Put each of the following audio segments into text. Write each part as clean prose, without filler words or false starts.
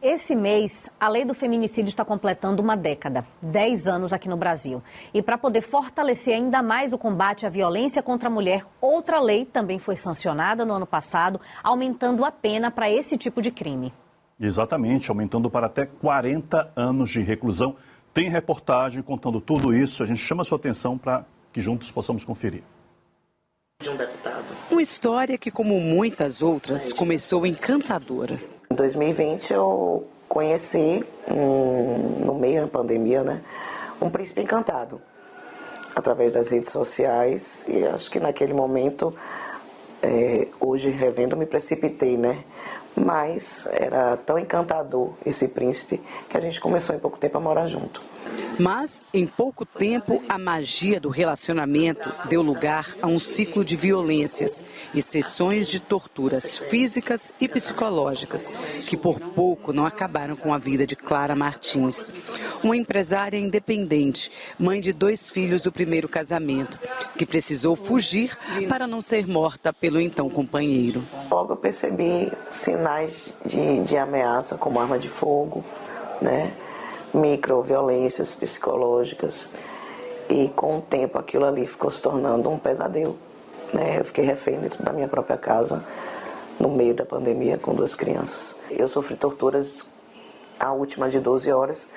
Esse mês, a lei do feminicídio está completando uma década, 10 anos aqui no Brasil. E para poder fortalecer ainda mais o combate à violência contra a mulher, outra lei também foi sancionada no ano passado, aumentando a pena para esse tipo de crime. Exatamente, aumentando para até 40 anos de reclusão. Tem reportagem contando tudo isso, a gente chama a sua atenção para que juntos possamos conferir. Uma história que, como muitas outras, começou encantadora. Em 2020 eu conheci, no meio da pandemia, um príncipe encantado, através das redes sociais, e acho que naquele momento, hoje revendo, me precipitei, Mas era tão encantador esse príncipe que a gente começou em pouco tempo a morar junto. Mas, em pouco tempo, a magia do relacionamento deu lugar a um ciclo de violências e sessões de torturas físicas e psicológicas, que por pouco não acabaram com a vida de Clara Martins, uma empresária independente, mãe de 2 filhos do primeiro casamento, que precisou fugir para não ser morta pelo então companheiro. Logo eu percebi sinais de ameaça, como arma de fogo, microviolências psicológicas, e com o tempo aquilo ali ficou se tornando um pesadelo. Eu fiquei refém dentro da minha própria casa, no meio da pandemia, com 2 crianças. Eu sofri torturas, a última de 12 horas,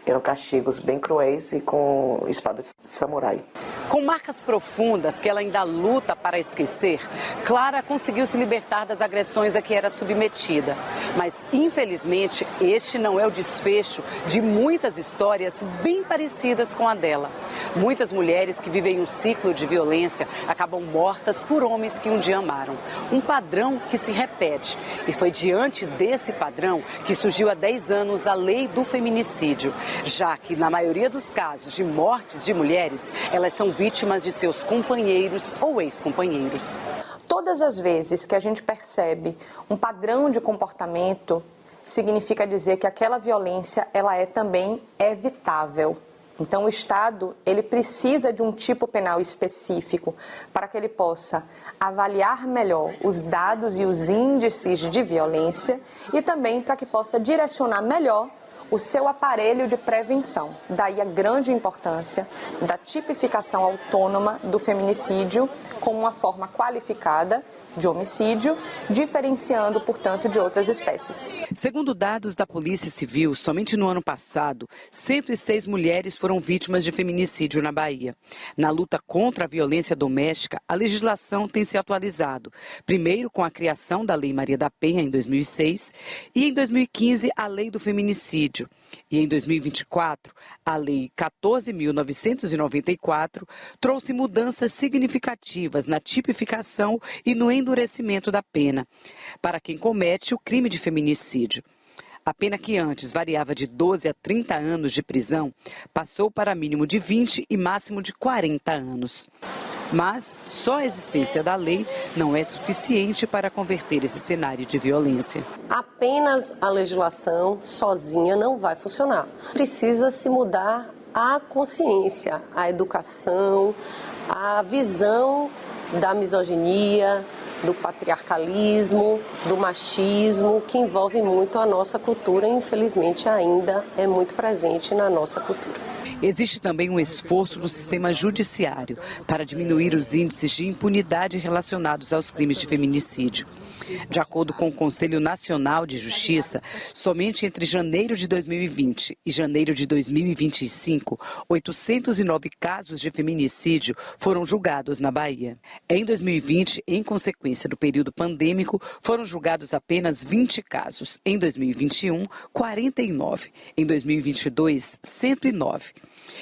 eram castigos bem cruéis e com espadas de samurai. Com marcas profundas que ela ainda luta para esquecer, Clara conseguiu se libertar das agressões a que era submetida. Mas, infelizmente, este não é o desfecho de muitas histórias bem parecidas com a dela. Muitas mulheres que vivem um ciclo de violência acabam mortas por homens que um dia amaram. Um padrão que se repete. E foi diante desse padrão que surgiu há 10 anos a lei do feminicídio, já que, na maioria dos casos de mortes de mulheres, elas são vítimas de seus companheiros ou ex-companheiros. Todas as vezes que a gente percebe um padrão de comportamento, significa dizer que aquela violência ela é também evitável. Então o Estado ele precisa de um tipo penal específico para que ele possa avaliar melhor os dados e os índices de violência e também para que possa direcionar melhor o seu aparelho de prevenção. Daí a grande importância da tipificação autônoma do feminicídio como uma forma qualificada de homicídio, diferenciando, portanto, de outras espécies. Segundo dados da Polícia Civil, somente no ano passado, 106 mulheres foram vítimas de feminicídio na Bahia. Na luta contra a violência doméstica, a legislação tem se atualizado. Primeiro com a criação da Lei Maria da Penha, em 2006, e em 2015, a Lei do Feminicídio. E em 2024, a Lei 14.994 trouxe mudanças significativas na tipificação e no endurecimento da pena para quem comete o crime de feminicídio. A pena que antes variava de 12 a 30 anos de prisão passou para mínimo de 20 e máximo de 40 anos. Mas só a existência da lei não é suficiente para converter esse cenário de violência. Apenas a legislação sozinha não vai funcionar. Precisa se mudar a consciência, a educação, a visão da misoginia, do patriarcalismo, do machismo, que envolve muito a nossa cultura e, infelizmente, ainda é muito presente na nossa cultura. Existe também um esforço do sistema judiciário para diminuir os índices de impunidade relacionados aos crimes de feminicídio. De acordo com o Conselho Nacional de Justiça, somente entre janeiro de 2020 e janeiro de 2025, 809 casos de feminicídio foram julgados na Bahia. Em 2020, em consequência do período pandêmico, foram julgados apenas 20 casos. Em 2021, 49. Em 2022, 109.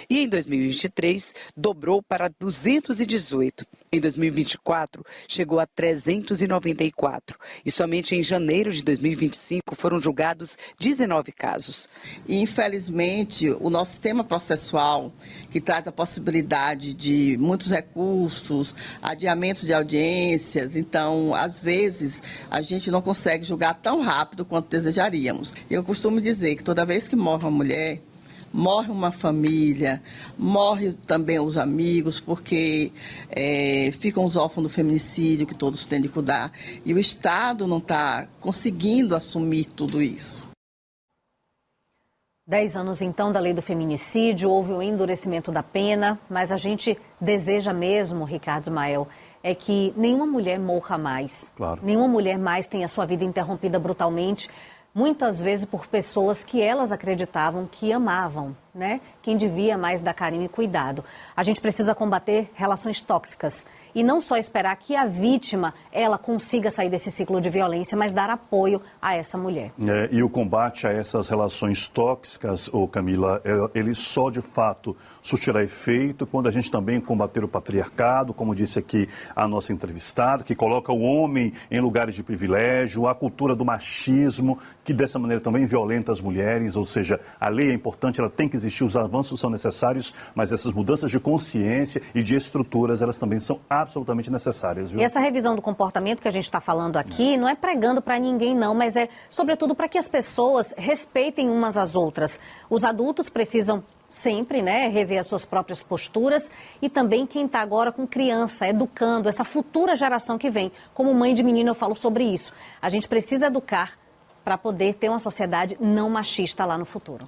E em 2023, dobrou para 218. Em 2024, chegou a 394. E somente em janeiro de 2025 foram julgados 19 casos. E, infelizmente, o nosso sistema processual, que traz a possibilidade de muitos recursos, adiamentos de audiências, então, às vezes, a gente não consegue julgar tão rápido quanto desejaríamos. Eu costumo dizer que toda vez que morre uma mulher, morre uma família, morre também os amigos, porque ficam os órfãos do feminicídio que todos têm de cuidar. E o Estado não está conseguindo assumir tudo isso. 10 anos, então, da lei do feminicídio, houve o endurecimento da pena, mas a gente deseja mesmo, Ricardo Ismael, é que nenhuma mulher morra mais. Claro. Nenhuma mulher mais tenha sua vida interrompida brutalmente, muitas vezes por pessoas que elas acreditavam que amavam, né? Quem devia mais dar carinho e cuidado. A gente precisa combater relações tóxicas e não só esperar que a vítima, ela consiga sair desse ciclo de violência, mas dar apoio a essa mulher. E o combate a essas relações tóxicas, Camila, ele só de fato surtirá efeito quando a gente também combater o patriarcado, como disse aqui a nossa entrevistada, que coloca o homem em lugares de privilégio, a cultura do machismo, que dessa maneira também violenta as mulheres, ou seja, a lei é importante, ela tem que existir, os avanços são necessários, mas essas mudanças de consciência e de estruturas, elas também são absolutamente necessárias, viu? E essa revisão do comportamento que a gente está falando aqui não é pregando para ninguém não, mas é sobretudo para que as pessoas respeitem umas às outras. Os adultos precisam sempre, né, rever as suas próprias posturas e também quem está agora com criança, educando essa futura geração que vem. Como mãe de menino eu falo sobre isso. A gente precisa educar para poder ter uma sociedade não machista lá no futuro.